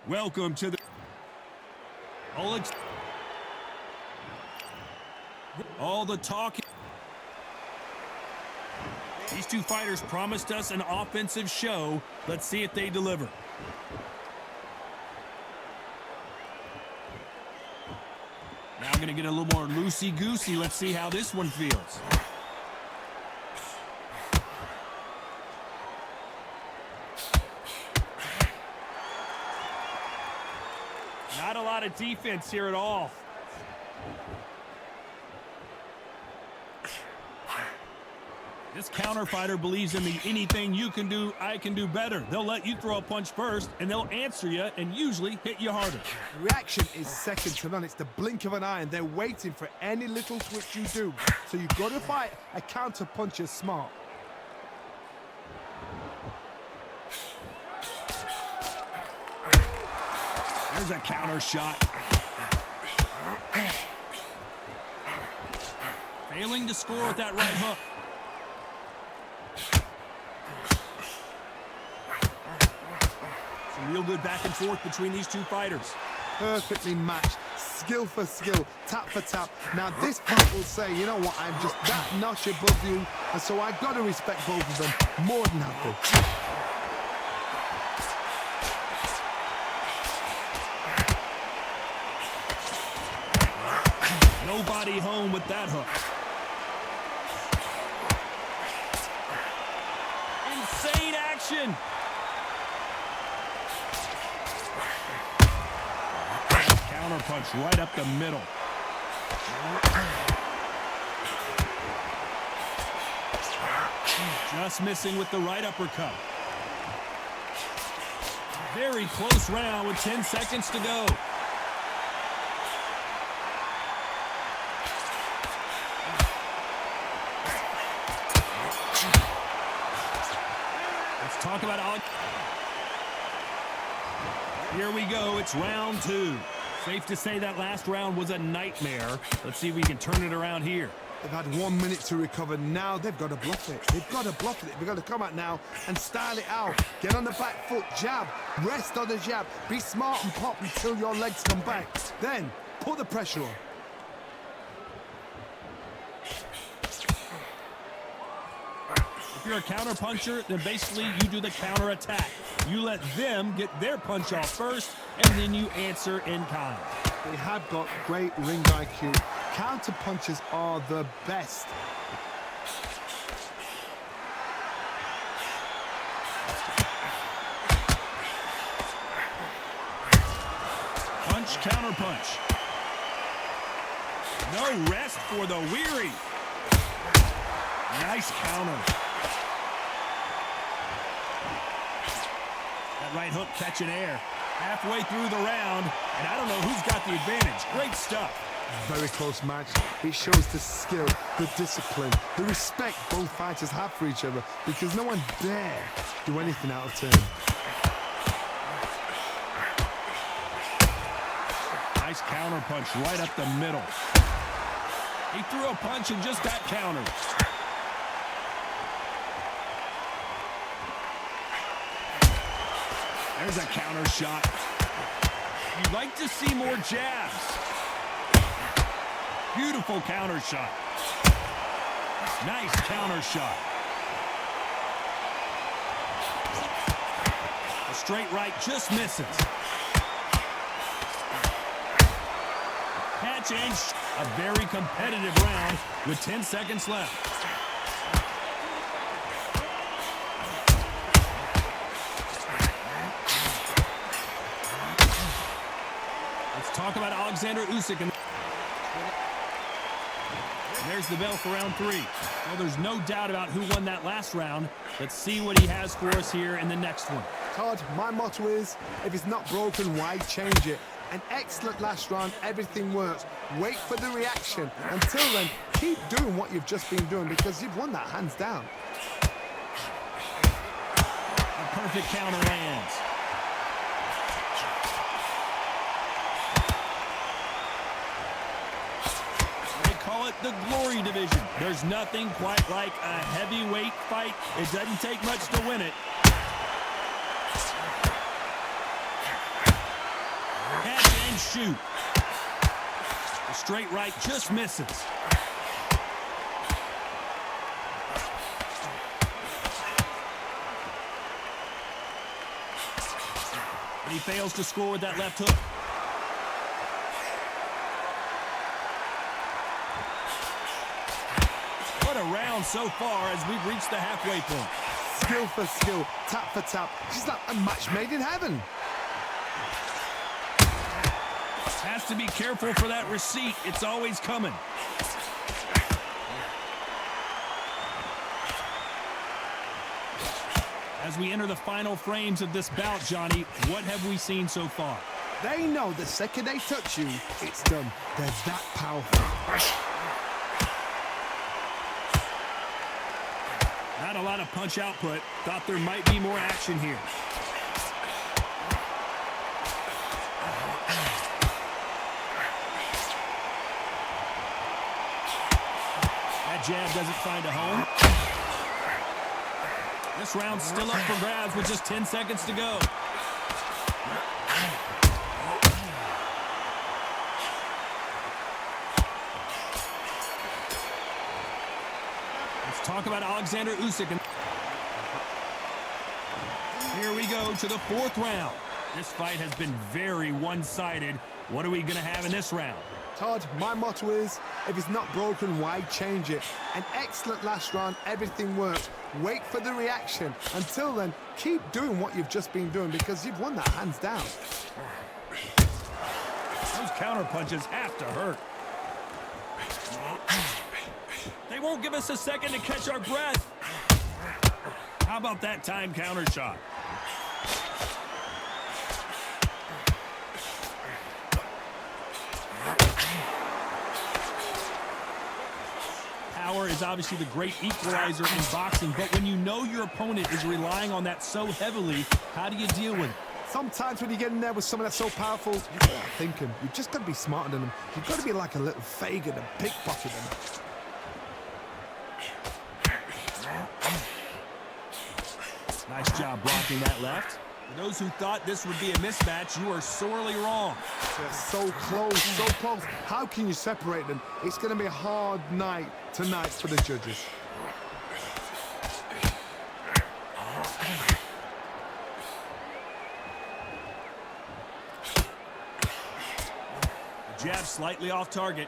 Welcome to the all the talk. These two fighters promised us an offensive show. Let's see if they deliver. Now I'm going to get a little more loosey-goosey. Let's see how this one feels. Not a lot of defense here at all. This counter fighter believes in the anything you can do, I can do better. They'll let you throw a punch first, and they'll answer you and usually hit you harder. Reaction is second to none. It's the blink of an eye, and they're waiting for any little twitch you do. So you've got to fight a counter puncher smart. There's a counter shot. Failing to score with that right hook. Some real good back and forth between these two fighters. Perfectly matched, skill for skill, tap for tap. Now this part will say, you know what, I'm just that notch above you, and so I've got to respect both of them more than happy. Nobody home with that hook. Insane action. Counter punch right up the middle. Just missing with the right uppercut. Very close round with 10 seconds to go. Talk about Alex. Here we go. It's round two. Safe to say that last round was a nightmare. Let's see if we can turn it around here. They've had 1 minute to recover. Now they've got to bluff it. They've got to bluff it. They've got to come out now and style it out. Get on the back foot, jab, rest on the jab. Be smart and pop until your legs come back. Then put the pressure on. If you're a counter puncher, then basically you do the counter attack. You let them get their punch off first, and then you answer in kind. They have got great ring IQ. Counter punchers are the best. Punch, counter punch. No rest for the weary. Nice counter. That right hook catching air. Halfway through the round, and I don't know who's got the advantage. Great stuff. Very close match. It shows the skill, the discipline, the respect both fighters have for each other, because no one dare do anything out of turn. Nice counter punch right up the middle. He threw a punch and just got countered. There's a counter shot. You'd like to see more jabs. Beautiful counter shot. Nice counter shot. A straight right just misses. Catch and a very competitive round with 10 seconds left. Talk about Alexander Usyk. And there's the bell for round three. Well, there's no doubt about who won that last round. Let's see what he has for us here in the next one. Todd, my motto is, if it's not broken, why change it? An excellent last round, everything works. Wait for the reaction. Until then, keep doing what you've just been doing, because you've won that hands down. A perfect counter lands. The glory division. There's nothing quite like a heavyweight fight. It doesn't take much to win it. Catch and shoot. The straight right just misses. And he fails to score with that left hook. What a round so far as we've reached the halfway point. Skill for skill, tap for tap. She's like a match made in heaven. Has to be careful for that receipt. It's always coming. As we enter the final frames of this bout, Johnny, what have we seen so far? They know the second they touch you, it's done. They're that powerful. Not a lot of punch output. Thought there might be more action here. That jab doesn't find a home. This round's still up for grabs with just 10 seconds to go. Let's talk about Alexander Usyk. Here we go to the fourth round. This fight has been very one-sided. What are we going to have in this round? Todd, my motto is, if it's not broken, why change it? An excellent last round, everything worked. Wait for the reaction. Until then, keep doing what you've just been doing because you've won that hands down. Those counter punches have to hurt. They won't give us a second to catch our breath. How about that time counter shot? Power is obviously the great equalizer in boxing, but when you know your opponent is relying on that so heavily, how do you deal with it? Sometimes when you get in there with someone that's so powerful, you've got to think him. You've just got to be smarter than them. You've got to be like a little Fagin and pickpocket them. Nice job blocking that left. For those who thought this would be a mismatch, you are sorely wrong. They're so close, so close. How can you separate them? It's going to be a hard night tonight for the judges. Jab slightly off target.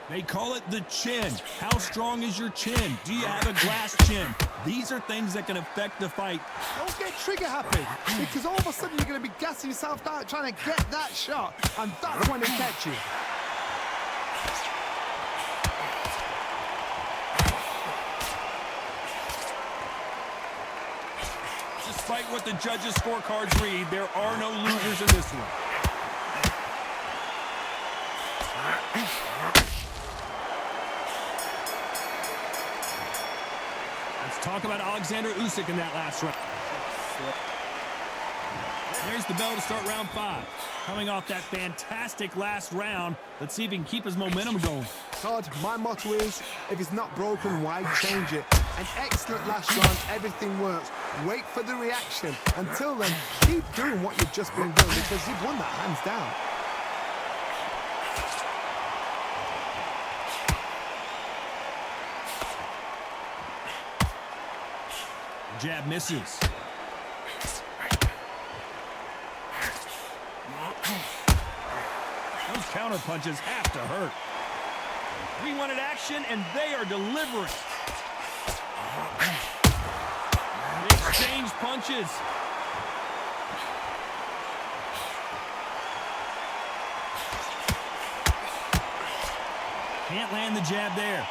They call it the chin. How strong is your chin? Do you have a glass chin? These are things that can affect the fight. Don't get trigger happy, because all of a sudden you're going to be gassing yourself out trying to get that shot, and that's when they catch you. Despite what the judges' scorecards read, there are no losers in this one. Let's talk about Alexander Usyk in that last round. There's the bell to start round 5. Coming off that fantastic last round, let's see if he can keep his momentum going. Todd, my motto is, if it's not broken, why change it? An excellent last round, everything works. Wait for the reaction. Until then, keep doing what you've just been doing because you've won that hands down. Jab misses. Those counter punches have to hurt. We wanted action, and they are delivering. They exchange punches. Can't land the jab there.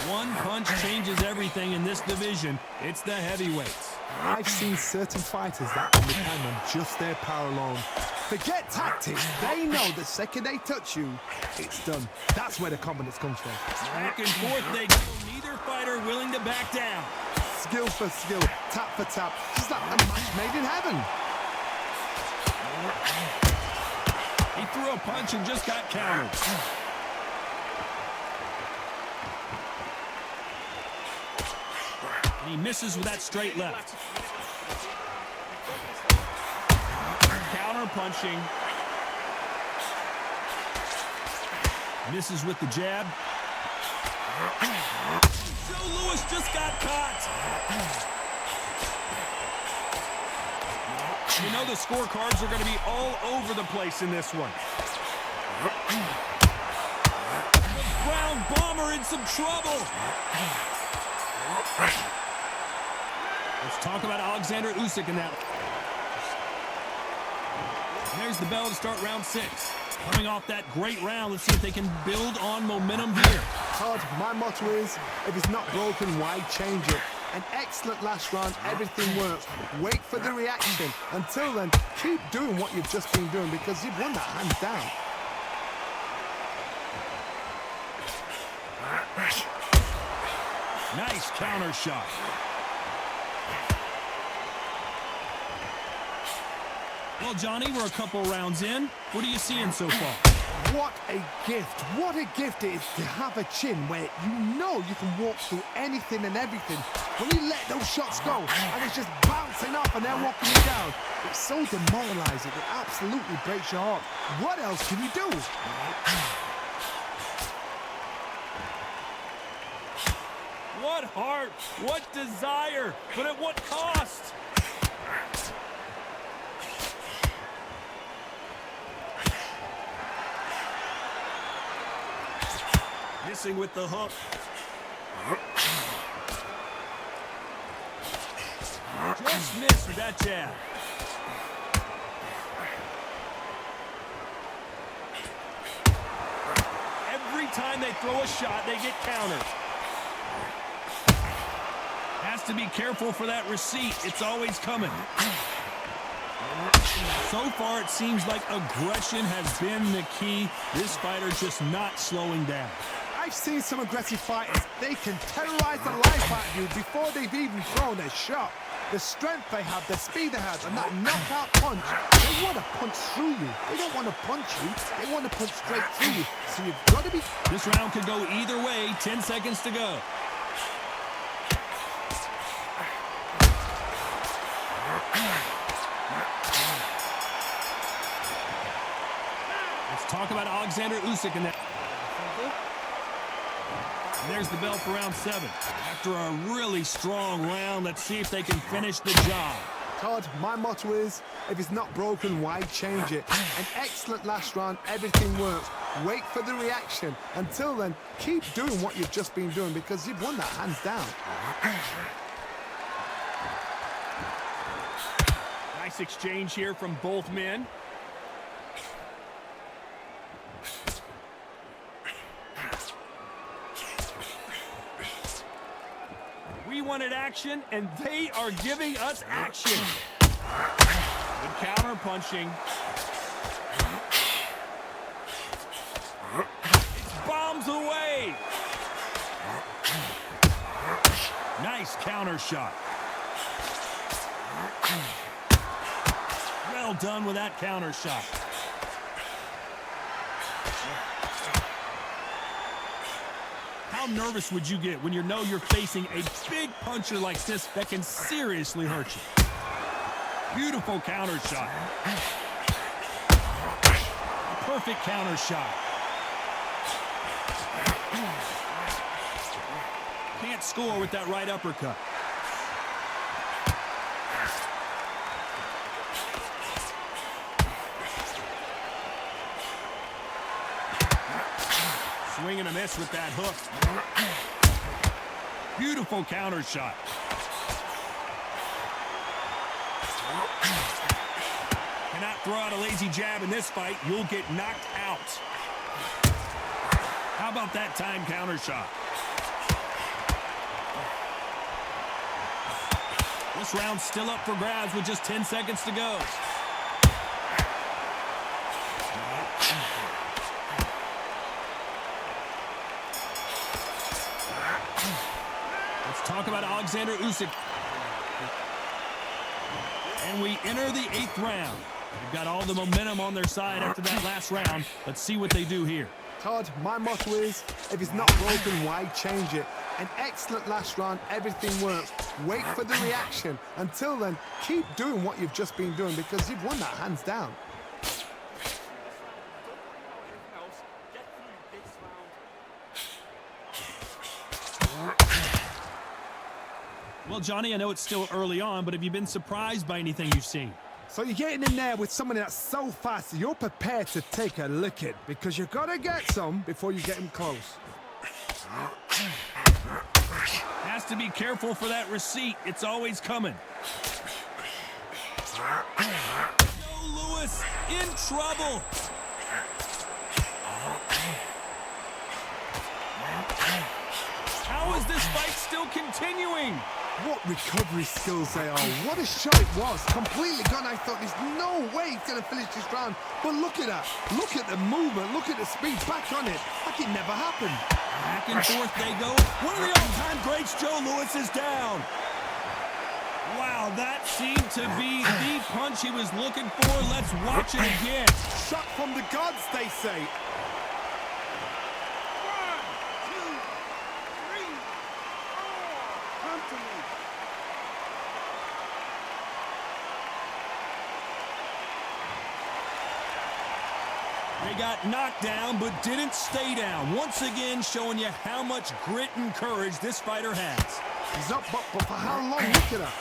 One punch changes everything in this division. It's the heavyweights. I've seen certain fighters that can depend on just their power alone. Forget tactics. They know the second they touch you, it's done. That's where the confidence comes from. Back and forth they go. Neither fighter willing to back down. Skill for skill, tap for tap. It's like a match made in heaven. He threw a punch and just got countered. And he misses with that straight left. Counter punching. Misses with the jab. Joe Louis just got caught. You know the scorecards are going to be all over the place in this one. The Brown Bomber in some trouble. Let's talk about Alexander Usyk in that. And there's the bell to start round 6. Coming off that great round, let's see if they can build on momentum here. Todd, my motto is, if it's not broken, why change it? An excellent last round, everything works. Wait for the reaction. Until then, keep doing what you've just been doing because you've won that hands down. Nice counter shot. Well, Johnny, we're a couple rounds in. What are you seeing so far? What a gift. What a gift it is to have a chin where you know you can walk through anything and everything. When you let those shots go and it's just bouncing off and they're walking you down, it's so demoralizing. It absolutely breaks your heart. What else can you do? What heart, what desire, but at what cost? Missing with the hook. Just missed with that jab. Every time they throw a shot, they get countered. Has to be careful for that receipt. It's always coming. So far, it seems like aggression has been the key. This fighter just not slowing down. I've seen some aggressive fighters. They can terrorize the life out of you before they've even thrown a shot. The strength they have, the speed they have, and that knockout punch, they want to punch through you. They don't want to punch you. They want to punch straight through you. So you've got to be... This round could go either way. 10 seconds to go. Let's talk about Alexander Usyk in that. And there's the bell for round 7. After a really strong round, let's see if they can finish the job. Todd, my motto is, if it's not broken, why change it? An excellent last round, everything works. Wait for the reaction. Until then, keep doing what you've just been doing because you've won that hands down. Nice exchange here from both men. We wanted action, and they are giving us action. Good counter punching. It's bombs away. Nice counter shot. Well done with that counter shot. How nervous would you get when you know you're facing a big puncher like this that can seriously hurt you? Beautiful counter shot. Perfect counter shot. Can't score with that right uppercut. Swing and a miss with that hook. Beautiful counter shot. Cannot throw out a lazy jab in this fight. You'll get knocked out. How about that time counter shot? This round's still up for grabs with just 10 seconds to go. Talk about Alexander Usyk. And we enter the 8th round. They've got all the momentum on their side after that last round. Let's see what they do here. hard. My motto is, if it's not broken, why change it? An excellent last round, everything works. Wait for the reaction. Until then, keep doing what you've just been doing because you've won that hands down. Well, Johnny, I know it's still early on, but have you been surprised by anything you've seen? So you're getting in there with someone that's so fast, you're prepared to take a licking because you've got to get some before you get him close. Has to be careful for that receipt. It's always coming. Joe Louis in trouble. How is this fight still continuing? What recovery skills they are. What a shot it was. Completely gone. I thought there's no way he's going to finish this round. But look at that. Look at the movement. Look at the speed. Back on it. Like it never happened. Back and forth they go. One of the all-time greats, Joe Louis, is down. Wow, that seemed to be the punch he was looking for. Let's watch it again. Shot from the gods, they say. 1, 2, 3, 4. Come to me. They got knocked down, but didn't stay down. Once again, showing you how much grit and courage this fighter has. He's up, but for how long? Look at her.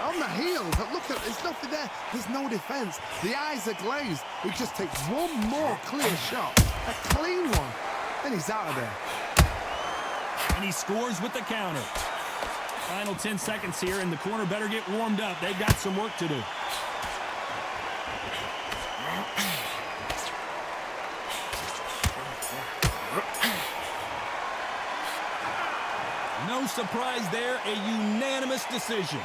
On the heels. Look at it. There's nothing there. There's no defense. The eyes are glazed. He just takes one more clear shot. A clean one. Then he's out of there. And he scores with the counter. Final 10 seconds here, and the corner better get warmed up. They've got some work to do. No surprise there, a unanimous decision.